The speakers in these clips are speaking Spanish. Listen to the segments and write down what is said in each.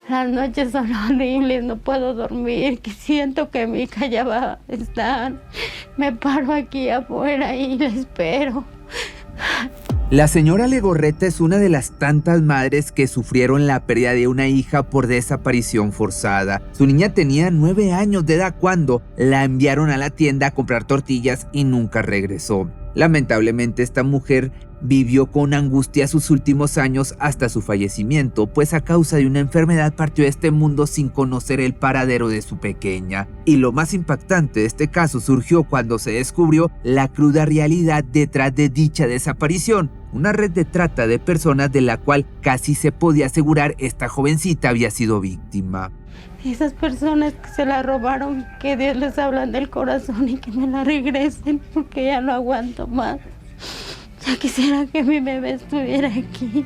Las noches son horribles, no puedo dormir, que siento que mi hija ya va a estar. Me paro aquí afuera y la espero. La señora Legorreta es una de las tantas madres que sufrieron la pérdida de una hija por desaparición forzada. Su niña tenía 9 años de edad cuando la enviaron a la tienda a comprar tortillas y nunca regresó. Lamentablemente, esta mujer vivió con angustia sus últimos años hasta su fallecimiento, pues a causa de una enfermedad partió de este mundo sin conocer el paradero de su pequeña. Y lo más impactante de este caso surgió cuando se descubrió la cruda realidad detrás de dicha desaparición. Una red de trata de personas de la cual casi se podía asegurar esta jovencita había sido víctima. Esas personas que se la robaron, que Dios les habla del corazón y que me la regresen, porque ya no aguanto más. Ya quisiera que mi bebé estuviera aquí.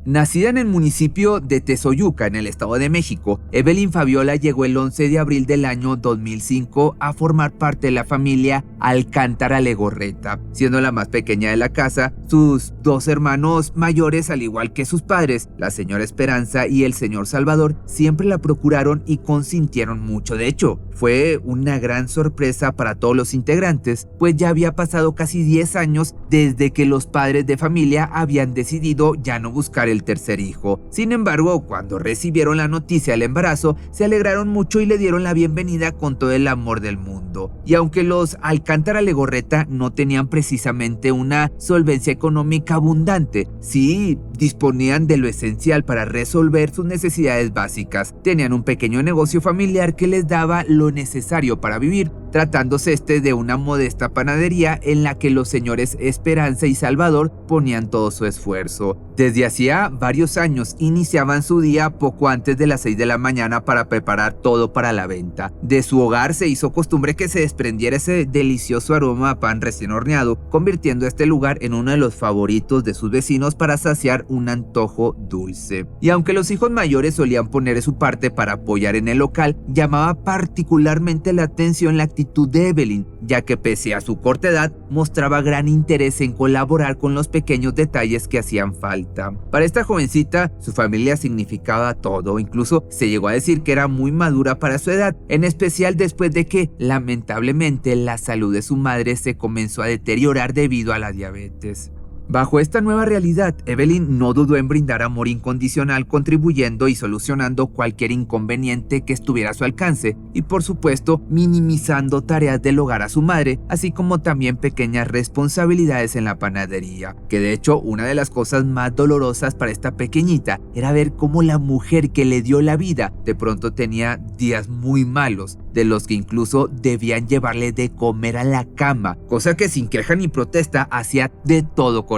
Nacida en el municipio de Tezoyuca, en el Estado de México, Evelyn Fabiola llegó el 11 de abril del año 2005 a formar parte de la familia Alcántara Legorreta. Siendo la más pequeña de la casa, sus 2 hermanos mayores, al igual que sus padres, la señora Esperanza y el señor Salvador, siempre la procuraron y consintieron mucho. De hecho, fue una gran sorpresa para todos los integrantes, pues ya había pasado casi 10 años desde que los padres de familia habían decidido ya no buscar el tercer hijo. Sin embargo, cuando recibieron la noticia del embarazo, se alegraron mucho y le dieron la bienvenida con todo el amor del mundo. Y aunque los Alcántara Legorreta no tenían precisamente una solvencia económica abundante, sí disponían de lo esencial para resolver sus necesidades básicas. Tenían un pequeño negocio familiar que les daba lo necesario para vivir, tratándose de una modesta panadería en la que los señores Esperanza y Salvador ponían todo su esfuerzo. Desde hacía varios años iniciaban su día poco antes de las 6 de la mañana para preparar todo para la venta. De su hogar se hizo costumbre que se desprendiera ese delicioso aroma a pan recién horneado, convirtiendo este lugar en uno de los favoritos de sus vecinos para saciar un antojo dulce. Y aunque los hijos mayores solían poner de su parte para apoyar en el local, llamaba particularmente la atención la actitud de Evelyn, ya que pese a su corta edad, mostraba gran interés en colaborar con los pequeños detalles que hacían falta. Para esta jovencita, su familia significaba todo, incluso se llegó a decir que era muy madura para su edad, en especial después de que, lamentablemente, la salud de su madre se comenzó a deteriorar debido a la diabetes. Bajo esta nueva realidad, Evelyn no dudó en brindar amor incondicional, contribuyendo y solucionando cualquier inconveniente que estuviera a su alcance y, por supuesto, minimizando tareas del hogar a su madre, así como también pequeñas responsabilidades en la panadería. Que de hecho, una de las cosas más dolorosas para esta pequeñita era ver cómo la mujer que le dio la vida de pronto tenía días muy malos, de los que incluso debían llevarle de comer a la cama, cosa que sin queja ni protesta hacía de todo corazón.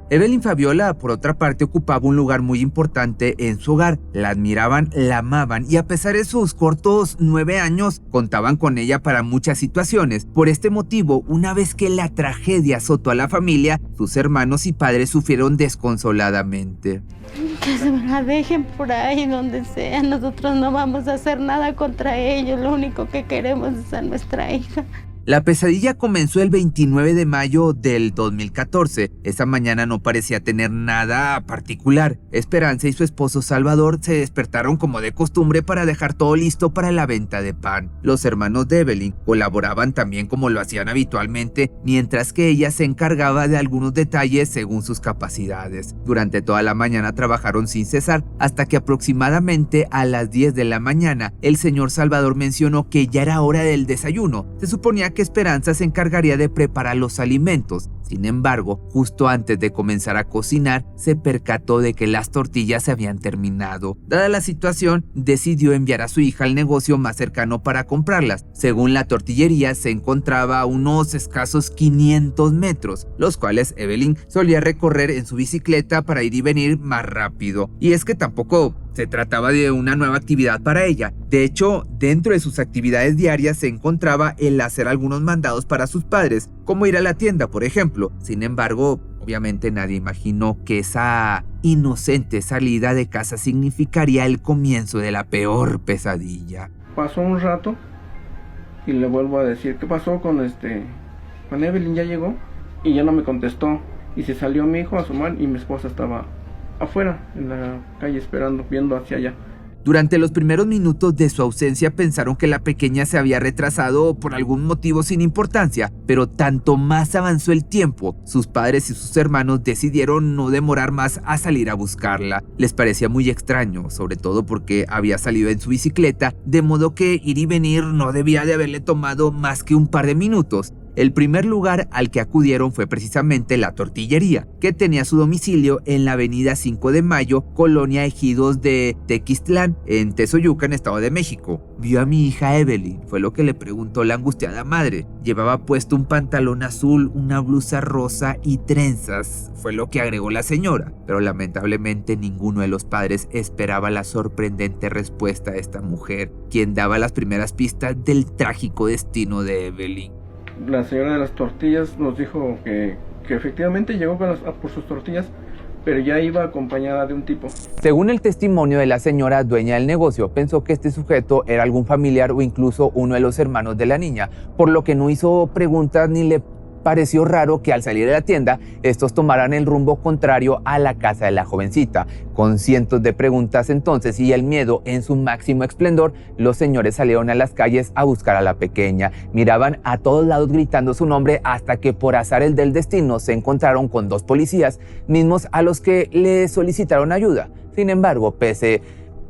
Evelyn Fabiola, por otra parte, ocupaba un lugar muy importante en su hogar. La admiraban, la amaban y a pesar de sus cortos 9 años, contaban con ella para muchas situaciones. Por este motivo, una vez que la tragedia azotó a la familia, sus hermanos y padres sufrieron desconsoladamente. Que se me la dejen por ahí, donde sea. Nosotros no vamos a hacer nada contra ellos. Lo único que queremos es a nuestra hija. La pesadilla comenzó el 29 de mayo del 2014. Esa mañana no parecía tener nada particular. Esperanza y su esposo Salvador se despertaron como de costumbre para dejar todo listo para la venta de pan. Los hermanos de Evelyn colaboraban también como lo hacían habitualmente, mientras que ella se encargaba de algunos detalles según sus capacidades. Durante toda la mañana trabajaron sin cesar, hasta que aproximadamente a las 10 de la mañana el señor Salvador mencionó que ya era hora del desayuno. Se suponía que Esperanza se encargaría de preparar los alimentos. Sin embargo, justo antes de comenzar a cocinar, se percató de que las tortillas se habían terminado. Dada la situación, decidió enviar a su hija al negocio más cercano para comprarlas. Según la tortillería, se encontraba a unos escasos 500 metros, los cuales Evelyn solía recorrer en su bicicleta para ir y venir más rápido. Y es que tampoco se trataba de una nueva actividad para ella. De hecho, dentro de sus actividades diarias se encontraba el hacer algunos mandados para sus padres, como ir a la tienda, por ejemplo. Sin embargo, obviamente nadie imaginó que esa inocente salida de casa significaría el comienzo de la peor pesadilla. Pasó un rato y le vuelvo a decir, ¿qué pasó con Evelyn? ¿Ya llegó? Y ya no me contestó. Y se salió mi hijo a asomar y mi esposa estaba afuera, en la calle, esperando, viendo hacia allá. Durante los primeros minutos de su ausencia pensaron que la pequeña se había retrasado por algún motivo sin importancia, pero tanto más avanzó el tiempo, sus padres y sus hermanos decidieron no demorar más a salir a buscarla. Les parecía muy extraño, sobre todo porque había salido en su bicicleta, de modo que ir y venir no debía de haberle tomado más que un par de minutos. El primer lugar al que acudieron fue precisamente la tortillería, que tenía su domicilio en la avenida 5 de Mayo, colonia Ejidos de Tequistlán, en Tezoyuca, en Estado de México. Vio a mi hija Evelyn, fue lo que le preguntó la angustiada madre. Llevaba puesto un pantalón azul, una blusa rosa y trenzas, fue lo que agregó la señora. Pero lamentablemente ninguno de los padres esperaba la sorprendente respuesta de esta mujer, quien daba las primeras pistas del trágico destino de Evelyn. La señora de las tortillas nos dijo que efectivamente llegó por sus tortillas, pero ya iba acompañada de un tipo. Según el testimonio de la señora dueña del negocio, pensó que este sujeto era algún familiar o incluso uno de los hermanos de la niña, por lo que no hizo preguntas ni le pareció raro que al salir de la tienda, estos tomaran el rumbo contrario a la casa de la jovencita. Con cientos de preguntas entonces y el miedo en su máximo esplendor, los señores salieron a las calles a buscar a la pequeña. Miraban a todos lados gritando su nombre hasta que por azares del destino se encontraron con dos policías, mismos a los que le solicitaron ayuda. Sin embargo, pese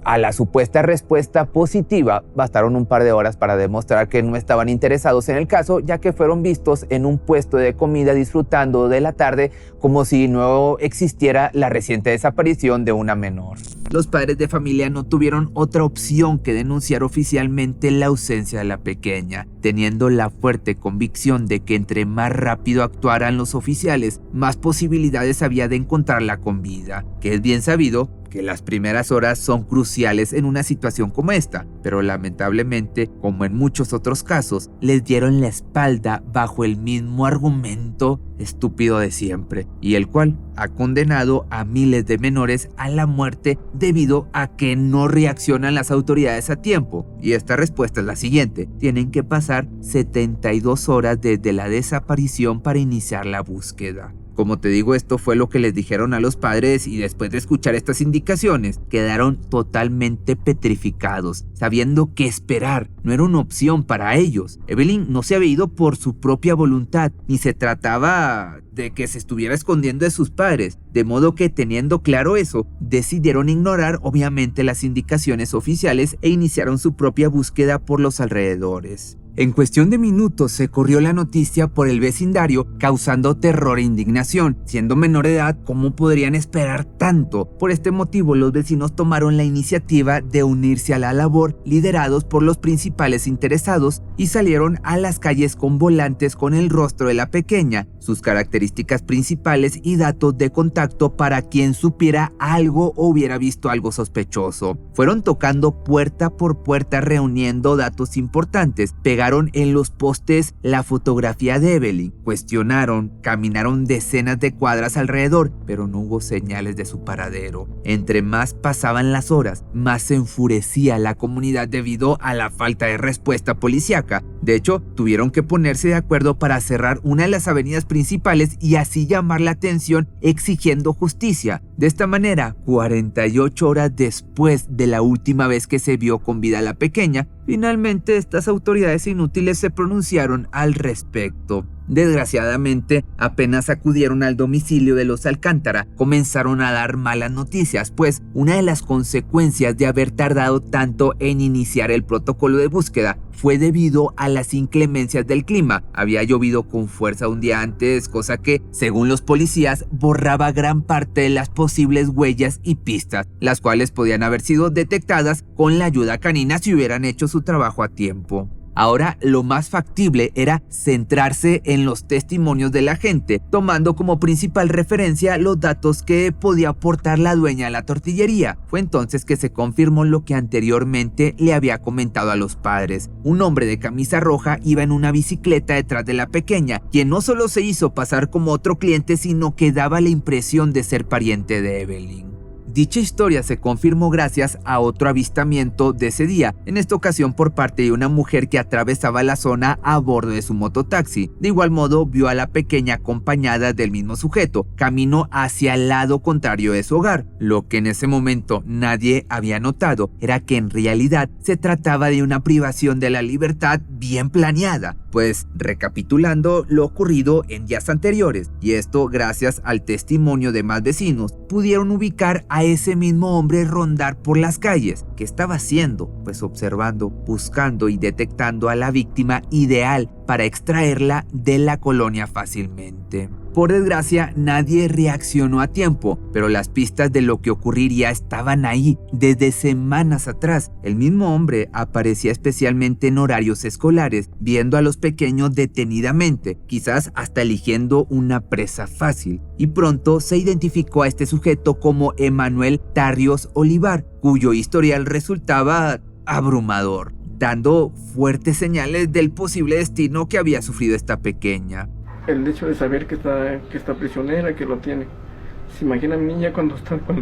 a la supuesta respuesta positiva, bastaron un par de horas para demostrar que no estaban interesados en el caso, ya que fueron vistos en un puesto de comida disfrutando de la tarde como si no existiera la reciente desaparición de una menor. Los padres de familia no tuvieron otra opción que denunciar oficialmente la ausencia de la pequeña, teniendo la fuerte convicción de que entre más rápido actuaran los oficiales, más posibilidades había de encontrarla con vida, que es bien sabido que las primeras horas son cruciales en una situación como esta, pero lamentablemente, como en muchos otros casos, les dieron la espalda bajo el mismo argumento estúpido de siempre, y el cual ha condenado a miles de menores a la muerte debido a que no reaccionan las autoridades a tiempo. Y esta respuesta es la siguiente: tienen que pasar 72 horas desde la desaparición para iniciar la búsqueda. Como te digo, esto fue lo que les dijeron a los padres y después de escuchar estas indicaciones, quedaron totalmente petrificados, sabiendo que esperar no era una opción para ellos. Evelyn no se había ido por su propia voluntad, ni se trataba de que se estuviera escondiendo de sus padres, de modo que teniendo claro eso, decidieron ignorar obviamente las indicaciones oficiales e iniciaron su propia búsqueda por los alrededores. En cuestión de minutos se corrió la noticia por el vecindario, causando terror e indignación. Siendo menor de edad, ¿cómo podrían esperar tanto? Por este motivo, los vecinos tomaron la iniciativa de unirse a la labor, liderados por los principales interesados, y salieron a las calles con volantes con el rostro de la pequeña, sus características principales y datos de contacto para quien supiera algo o hubiera visto algo sospechoso. Fueron tocando puerta por puerta reuniendo datos importantes, pegaron en los postes la fotografía de Evelyn, cuestionaron, caminaron decenas de cuadras alrededor, pero no hubo señales de su paradero. Entre más pasaban las horas, más se enfurecía la comunidad debido a la falta de respuesta policíaca. De hecho, tuvieron que ponerse de acuerdo para cerrar una de las avenidas principales y así llamar la atención exigiendo justicia. De esta manera, 48 horas después de la última vez que se vio con vida a la pequeña, finalmente estas autoridades inútiles se pronunciaron al respecto. Desgraciadamente, apenas acudieron al domicilio de los Alcántara, comenzaron a dar malas noticias, pues una de las consecuencias de haber tardado tanto en iniciar el protocolo de búsqueda fue debido a las inclemencias del clima. Había llovido con fuerza un día antes, cosa que, según los policías, borraba gran parte de las posibles huellas y pistas, las cuales podían haber sido detectadas con la ayuda canina si hubieran hecho su trabajo a tiempo. Ahora lo más factible era centrarse en los testimonios de la gente, tomando como principal referencia los datos que podía aportar la dueña de la tortillería. Fue entonces que se confirmó lo que anteriormente le había comentado a los padres. Un hombre de camisa roja iba en una bicicleta detrás de la pequeña, quien no solo se hizo pasar como otro cliente, sino que daba la impresión de ser pariente de Evelyn. Dicha historia se confirmó gracias a otro avistamiento de ese día, en esta ocasión por parte de una mujer que atravesaba la zona a bordo de su mototaxi. De igual modo, vio a la pequeña acompañada del mismo sujeto, camino hacia el lado contrario de su hogar. Lo que en ese momento nadie había notado era que en realidad se trataba de una privación de la libertad bien planeada, pues recapitulando lo ocurrido en días anteriores, y esto gracias al testimonio de más vecinos, pudieron ubicar a ese mismo hombre rondar por las calles. ¿Qué estaba haciendo? Pues observando, buscando y detectando a la víctima ideal para extraerla de la colonia fácilmente. Por desgracia, nadie reaccionó a tiempo, pero las pistas de lo que ocurriría estaban ahí desde semanas atrás. El mismo hombre aparecía especialmente en horarios escolares, viendo a los pequeños detenidamente, quizás hasta eligiendo una presa fácil. Y pronto se identificó a este sujeto como Emanuel Tarrios Olivar, cuyo historial resultaba abrumador, dando fuertes señales del posible destino que había sufrido esta pequeña. El hecho de saber que está prisionera, que lo tiene. Se imagina a mi niña cuando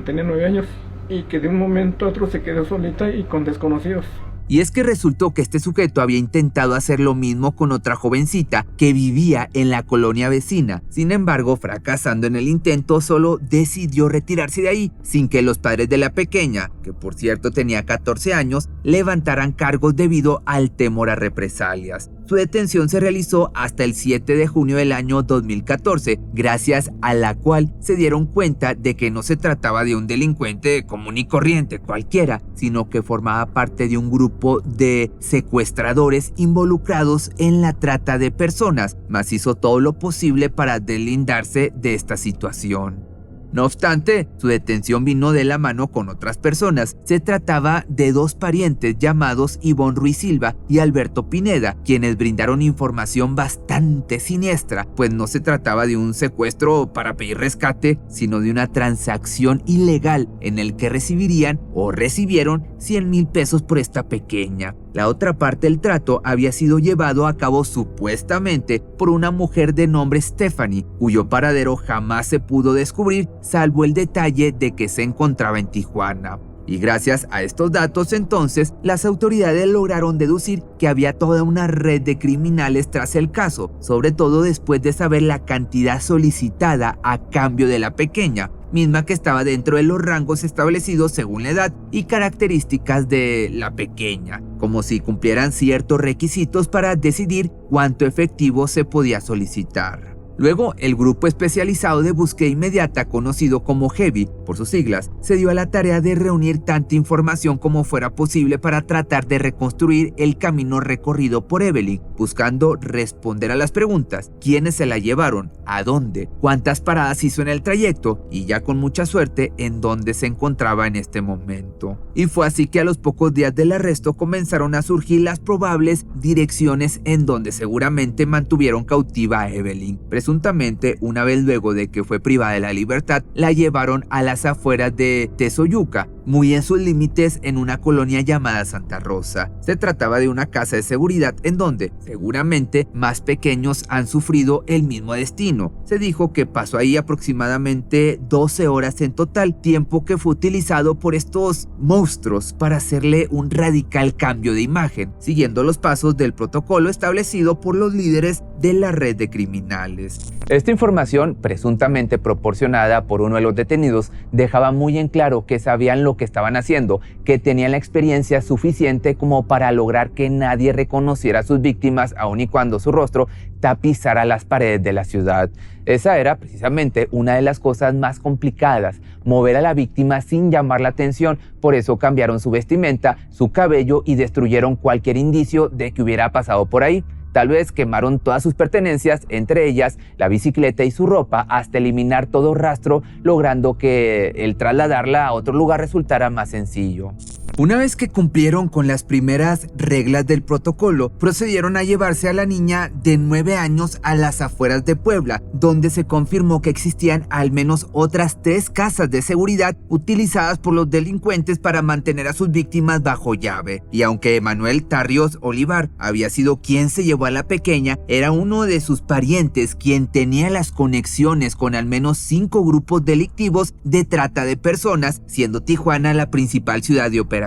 tenía 9 años y que de un momento a otro se quedó solita y con desconocidos. Y es que resultó que este sujeto había intentado hacer lo mismo con otra jovencita que vivía en la colonia vecina. Sin embargo, fracasando en el intento, solo decidió retirarse de ahí sin que los padres de la pequeña, que por cierto tenía 14 años, levantaran cargos debido al temor a represalias. Su detención se realizó hasta el 7 de junio del año 2014, gracias a la cual se dieron cuenta de que no se trataba de un delincuente común y corriente cualquiera, sino que formaba parte de un grupo de secuestradores involucrados en la trata de personas, mas hizo todo lo posible para deslindarse de esta situación. No obstante, su detención vino de la mano con otras personas. Se trataba de dos parientes llamados Ivonne Ruiz Silva y Alberto Pineda, quienes brindaron información bastante siniestra, pues no se trataba de un secuestro para pedir rescate, sino de una transacción ilegal en el que recibirían o recibieron 100,000 pesos por esta pequeña. La otra parte del trato había sido llevado a cabo supuestamente por una mujer de nombre Stephanie, cuyo paradero jamás se pudo descubrir, salvo el detalle de que se encontraba en Tijuana. Y gracias a estos datos entonces, las autoridades lograron deducir que había toda una red de criminales tras el caso, sobre todo después de saber la cantidad solicitada a cambio de la pequeña, misma que estaba dentro de los rangos establecidos según la edad y características de la pequeña, como si cumplieran ciertos requisitos para decidir cuánto efectivo se podía solicitar. Luego, el grupo especializado de búsqueda inmediata, conocido como Heavy por sus siglas, se dio a la tarea de reunir tanta información como fuera posible para tratar de reconstruir el camino recorrido por Evelyn, buscando responder a las preguntas: quiénes se la llevaron, a dónde, cuántas paradas hizo en el trayecto y, ya con mucha suerte, en dónde se encontraba en este momento. Y fue así que a los pocos días del arresto comenzaron a surgir las probables direcciones en donde seguramente mantuvieron cautiva a Evelyn. Presuntamente, una vez luego de que fue privada de la libertad, la llevaron a las afueras de Tezoyuca, muy en sus límites en una colonia llamada Santa Rosa. Se trataba de una casa de seguridad en donde seguramente más pequeños han sufrido el mismo destino. Se dijo que pasó ahí aproximadamente 12 horas en total, tiempo que fue utilizado por estos monstruos para hacerle un radical cambio de imagen, siguiendo los pasos del protocolo establecido por los líderes de la red de criminales. Esta información, presuntamente proporcionada por uno de los detenidos, dejaba muy en claro que sabían lo que estaban haciendo, que tenían la experiencia suficiente como para lograr que nadie reconociera a sus víctimas, aun y cuando su rostro tapizara las paredes de la ciudad. Esa era precisamente una de las cosas más complicadas, mover a la víctima sin llamar la atención. Por eso cambiaron su vestimenta, su cabello y destruyeron cualquier indicio de que hubiera pasado por ahí. Tal vez quemaron todas sus pertenencias, entre ellas la bicicleta y su ropa, hasta eliminar todo rastro, logrando que el trasladarla a otro lugar resultara más sencillo. Una vez que cumplieron con las primeras reglas del protocolo, procedieron a llevarse a la niña de 9 años a las afueras de Puebla, donde se confirmó que existían al menos otras 3 casas de seguridad utilizadas por los delincuentes para mantener a sus víctimas bajo llave. Y aunque Manuel Tarrios Olivar había sido quien se llevó a la pequeña, era uno de sus parientes quien tenía las conexiones con al menos 5 grupos delictivos de trata de personas, siendo Tijuana la principal ciudad de operaciones.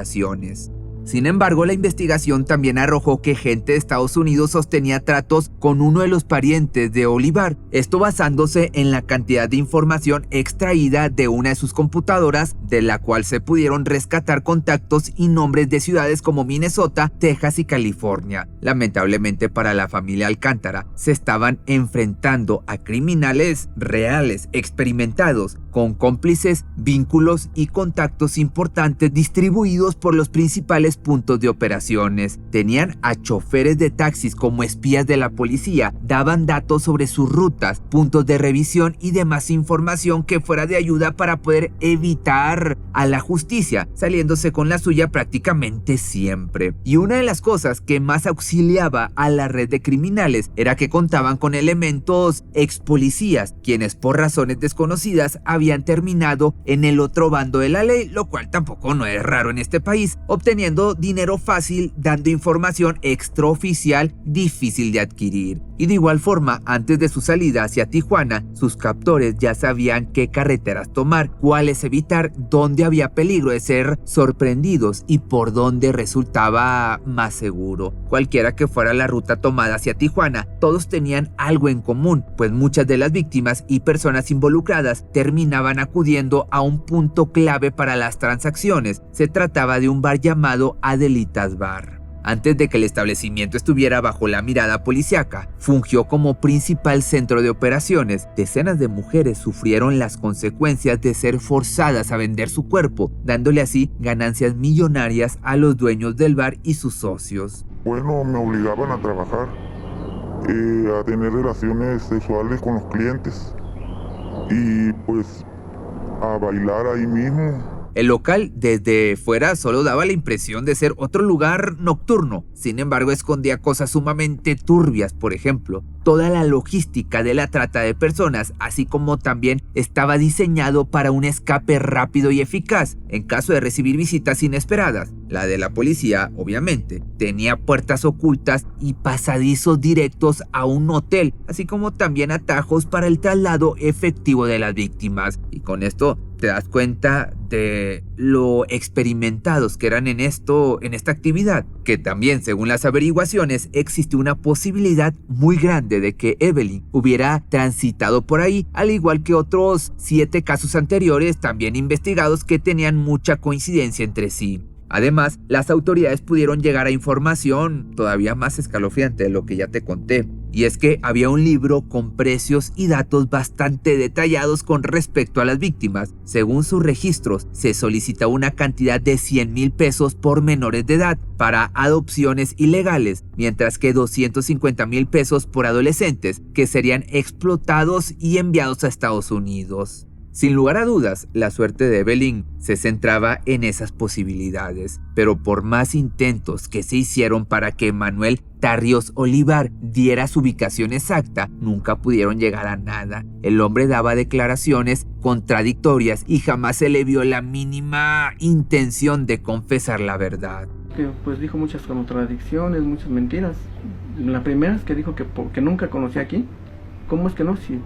Sin embargo, la investigación también arrojó que gente de Estados Unidos sostenía tratos con uno de los parientes de Olivar, esto basándose en la cantidad de información extraída de una de sus computadoras, de la cual se pudieron rescatar contactos y nombres de ciudades como Minnesota, Texas y California. Lamentablemente para la familia Alcántara, se estaban enfrentando a criminales reales, experimentados, con cómplices, vínculos y contactos importantes distribuidos por los principales puntos de operaciones. Tenían a choferes de taxis como espías de la policía, daban datos sobre sus rutas, puntos de revisión y demás información que fuera de ayuda para poder evitar a la justicia, saliéndose con la suya prácticamente siempre. Y una de las cosas que más auxiliaba a la red de criminales era que contaban con elementos ex policías, quienes por razones desconocidas habían terminado en el otro bando de la ley, lo cual tampoco no es raro en este país, obteniendo dinero fácil dando información extraoficial difícil de adquirir. Y de igual forma, antes de su salida hacia Tijuana, sus captores ya sabían qué carreteras tomar, cuáles evitar, dónde había peligro de ser sorprendidos y por dónde resultaba más seguro. Cualquiera que fuera la ruta tomada hacia Tijuana, todos tenían algo en común, pues muchas de las víctimas y personas involucradas terminaban acudiendo a un punto clave para las transacciones. Se trataba de un bar llamado Adelitas Bar. Antes de que el establecimiento estuviera bajo la mirada policíaca, fungió como principal centro de operaciones. Decenas de mujeres sufrieron las consecuencias de ser forzadas a vender su cuerpo, dándole así ganancias millonarias a los dueños del bar y sus socios. Bueno, me obligaban a trabajar, a tener relaciones sexuales con los clientes y pues a bailar ahí mismo. El local desde fuera solo daba la impresión de ser otro lugar nocturno, sin embargo escondía cosas sumamente turbias. Por ejemplo, toda la logística de la trata de personas, así como también estaba diseñado para un escape rápido y eficaz en caso de recibir visitas inesperadas. La de la policía, obviamente, tenía puertas ocultas y pasadizos directos a un hotel, así como también atajos para el traslado efectivo de las víctimas. Y con esto te das cuenta de lo experimentados que eran en esta actividad, que también, según las averiguaciones, existe una posibilidad muy grande de que Evelyn hubiera transitado por ahí, al igual que otros 7 casos anteriores también investigados que tenían mucha coincidencia entre sí. Además, las autoridades pudieron llegar a información todavía más escalofriante de lo que ya te conté. Y es que había un libro con precios y datos bastante detallados con respecto a las víctimas. Según sus registros, se solicitaba una cantidad de 100,000 pesos por menores de edad para adopciones ilegales, mientras que 250,000 pesos por adolescentes que serían explotados y enviados a Estados Unidos. Sin lugar a dudas, la suerte de Evelyn se centraba en esas posibilidades, pero por más intentos que se hicieron para que Manuel Tarrios Olivar diera su ubicación exacta, nunca pudieron llegar a nada. El hombre daba declaraciones contradictorias y jamás se le vio la mínima intención de confesar la verdad. Pues dijo muchas contradicciones, muchas mentiras. La primera es que dijo que nunca conocía aquí. ¿Cómo es que no? Si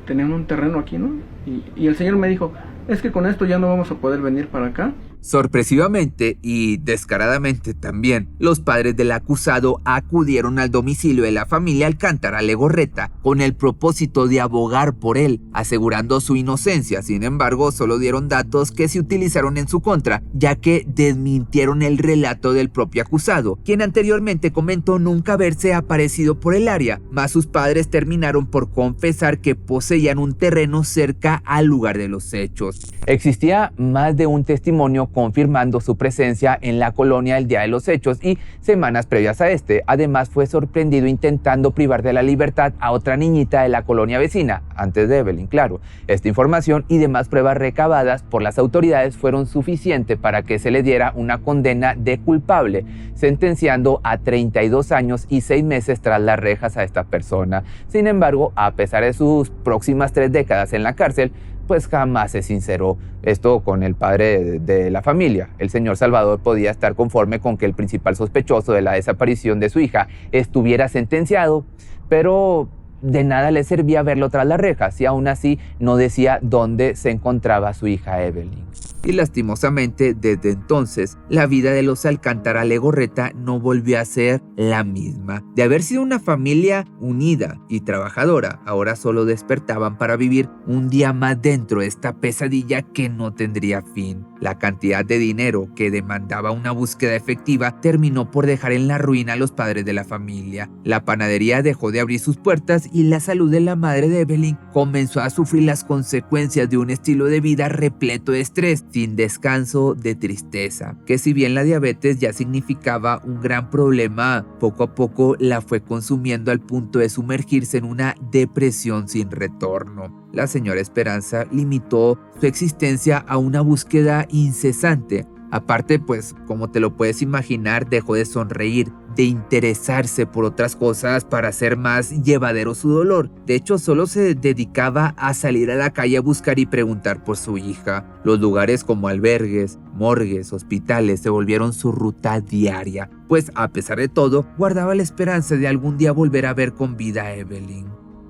tenían un terreno aquí, ¿no? Y el señor me dijo, es que con esto ya no vamos a poder venir para acá. Sorpresivamente y descaradamente también, los padres del acusado acudieron al domicilio de la familia Alcántara Legorreta con el propósito de abogar por él, asegurando su inocencia. Sin embargo, solo dieron datos que se utilizaron en su contra, ya que desmintieron el relato del propio acusado, quien anteriormente comentó nunca haberse aparecido por el área, mas sus padres terminaron por confesar que poseían un terreno cerca al lugar de los hechos. Existía más de un testimonio confirmando su presencia en la colonia el día de los hechos y semanas previas a este. Además, fue sorprendido intentando privar de la libertad a otra niñita de la colonia vecina, antes de Evelyn, claro. Esta información y demás pruebas recabadas por las autoridades fueron suficientes para que se le diera una condena de culpable, sentenciando a 32 años y 6 meses tras las rejas a esta persona. Sin embargo, a pesar de sus próximas 3 décadas en la cárcel, pues jamás se sinceró. Esto con el padre de la familia. El señor Salvador podía estar conforme con que el principal sospechoso de la desaparición de su hija estuviera sentenciado, pero de nada le servía verlo tras las rejas y aún así no decía dónde se encontraba su hija Evelyn. Y lastimosamente, desde entonces, la vida de los Alcántara Legorreta no volvió a ser la misma. De haber sido una familia unida y trabajadora, ahora solo despertaban para vivir un día más dentro de esta pesadilla que no tendría fin. La cantidad de dinero que demandaba una búsqueda efectiva terminó por dejar en la ruina a los padres de la familia. La panadería dejó de abrir sus puertas y la salud de la madre de Evelyn comenzó a sufrir las consecuencias de un estilo de vida repleto de estrés, sin descanso, de tristeza, que si bien la diabetes ya significaba un gran problema, poco a poco la fue consumiendo al punto de sumergirse en una depresión sin retorno. La señora Esperanza limitó su existencia a una búsqueda incesante. Aparte, pues, como te lo puedes imaginar, dejó de sonreír, de interesarse por otras cosas para hacer más llevadero su dolor. De hecho, solo se dedicaba a salir a la calle a buscar y preguntar por su hija. Los lugares como albergues, morgues, hospitales se volvieron su ruta diaria, pues a pesar de todo, guardaba la esperanza de algún día volver a ver con vida a Evelyn.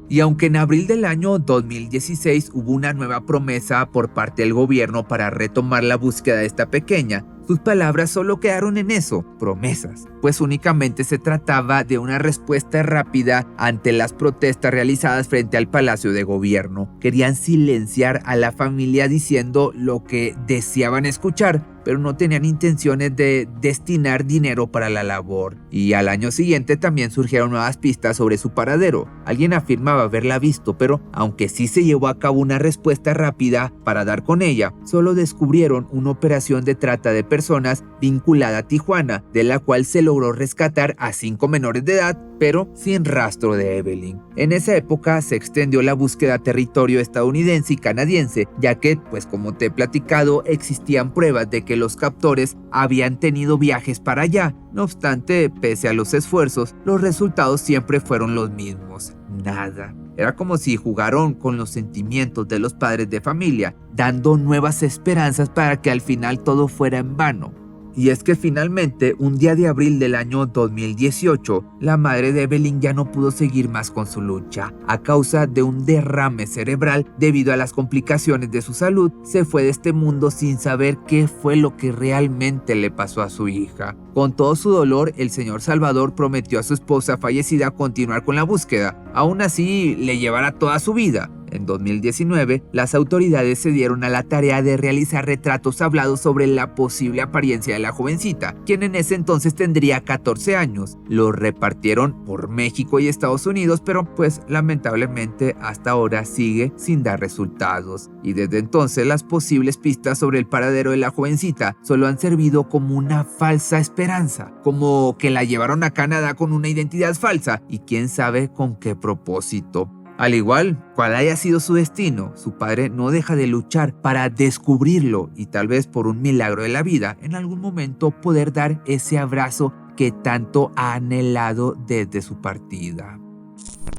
Y aunque en abril del año 2016 hubo una nueva promesa por parte del gobierno para retomar la búsqueda de esta pequeña, sus palabras solo quedaron en eso, promesas, pues únicamente se trataba de una respuesta rápida ante las protestas realizadas frente al Palacio de Gobierno. Querían silenciar a la familia diciendo lo que deseaban escuchar, pero no tenían intenciones de destinar dinero para la labor. Y al año siguiente también surgieron nuevas pistas sobre su paradero. Alguien afirmaba haberla visto, pero aunque sí se llevó a cabo una respuesta rápida para dar con ella, solo descubrieron una operación de trata de personas vinculada a Tijuana, de la cual se logró rescatar a 5 menores de edad, pero sin rastro de Evelyn. En esa época se extendió la búsqueda a territorio estadounidense y canadiense, ya que, pues como te he platicado, existían pruebas de que los captores habían tenido viajes para allá. No obstante, pese a los esfuerzos, los resultados siempre fueron los mismos. Nada. Era como si jugaron con los sentimientos de los padres de familia, dando nuevas esperanzas para que al final todo fuera en vano. Y es que finalmente, un día de abril del año 2018, la madre de Evelyn ya no pudo seguir más con su lucha. A causa de un derrame cerebral debido a las complicaciones de su salud, se fue de este mundo sin saber qué fue lo que realmente le pasó a su hija. Con todo su dolor, el señor Salvador prometió a su esposa fallecida continuar con la búsqueda, aún así le llevará toda su vida. En 2019, las autoridades se dieron a la tarea de realizar retratos hablados sobre la posible apariencia de la jovencita, quien en ese entonces tendría 14 años. Los repartieron por México y Estados Unidos, pero pues lamentablemente hasta ahora sigue sin dar resultados. Y desde entonces las posibles pistas sobre el paradero de la jovencita solo han servido como una falsa esperanza, como que la llevaron a Canadá con una identidad falsa y quién sabe con qué propósito. Al igual cual haya sido su destino, su padre no deja de luchar para descubrirlo y tal vez por un milagro de la vida, en algún momento poder dar ese abrazo que tanto ha anhelado desde su partida.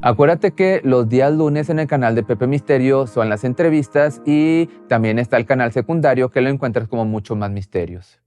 Acuérdate que los días lunes en el canal de Pepe Misterio son las entrevistas y también está el canal secundario que lo encuentras como Mucho Más Misterios.